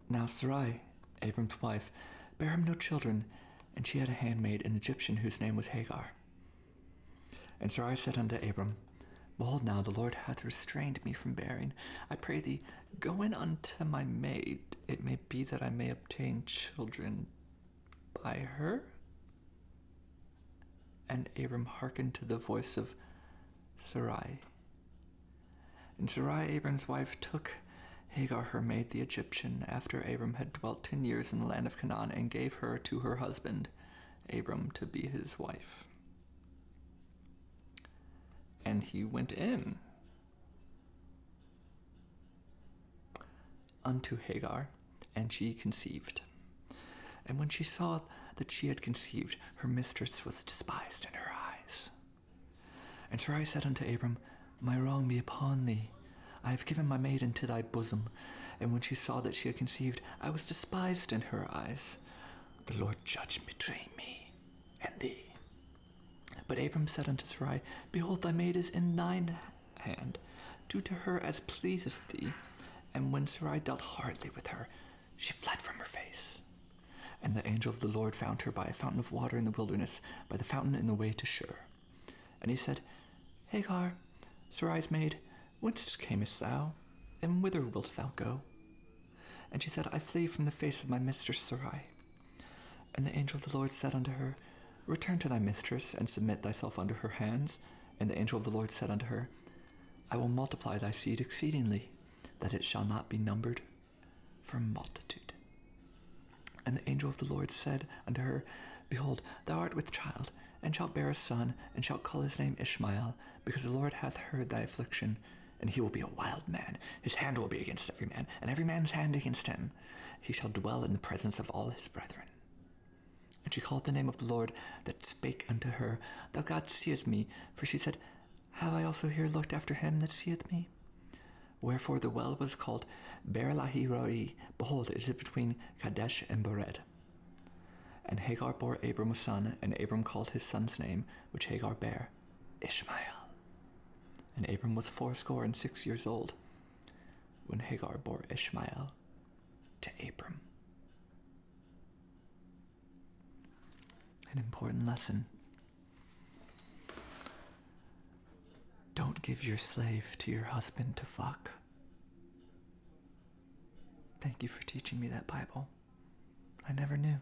Now Sarai, Abram's wife, bare him no children, and she had a handmaid, an Egyptian, whose name was Hagar. And Sarai said unto Abram, Behold, now the Lord hath restrained me from bearing. I pray thee, go in unto my maid. It may be that I may obtain children by her. And Abram hearkened to the voice of Sarai. And Sarai, Abram's wife, took Hagar her maid the Egyptian, after Abram had dwelt 10 years in the land of Canaan, and gave her to her husband, Abram, to be his wife. And he went in unto Hagar, and she conceived. And when she saw that she had conceived, her mistress was despised in her eyes. And Sarai said unto Abram, My wrong be upon thee. I have given my maid into thy bosom. And when she saw that she had conceived, I was despised in her eyes. The Lord judge between me and thee. But Abram said unto Sarai, Behold, thy maid is in thine hand. Do to her as pleaseth thee. And when Sarai dealt hardly with her, she fled from her face. And the angel of the Lord found her by a fountain of water in the wilderness, by the fountain in the way to Shur. And he said, Hagar, Sarai's maid, whence camest thou, and whither wilt thou go? And she said, I flee from the face of my mistress Sarai. And the angel of the Lord said unto her, Return to thy mistress, and submit thyself under her hands. And the angel of the Lord said unto her, I will multiply thy seed exceedingly, that it shall not be numbered for multitude. And the angel of the Lord said unto her, Behold, thou art with child, and shalt bear a son, and shalt call his name Ishmael, because the Lord hath heard thy affliction. And he will be a wild man. His hand will be against every man, and every man's hand against him. He shall dwell in the presence of all his brethren. And she called the name of the Lord that spake unto her, Thou God seest me. For she said, Have I also here looked after him that seeth me? Wherefore the well was called Ber-lahai-roi. Behold, it is between Kadesh and Bered. And Hagar bore Abram a son, and Abram called his son's name, which Hagar bare, Ishmael. And Abram was 86 years old, when Hagar bore Ishmael to Abram. An important lesson. Don't give your slave to your husband to fuck. Thank you for teaching me that, Bible. I never knew.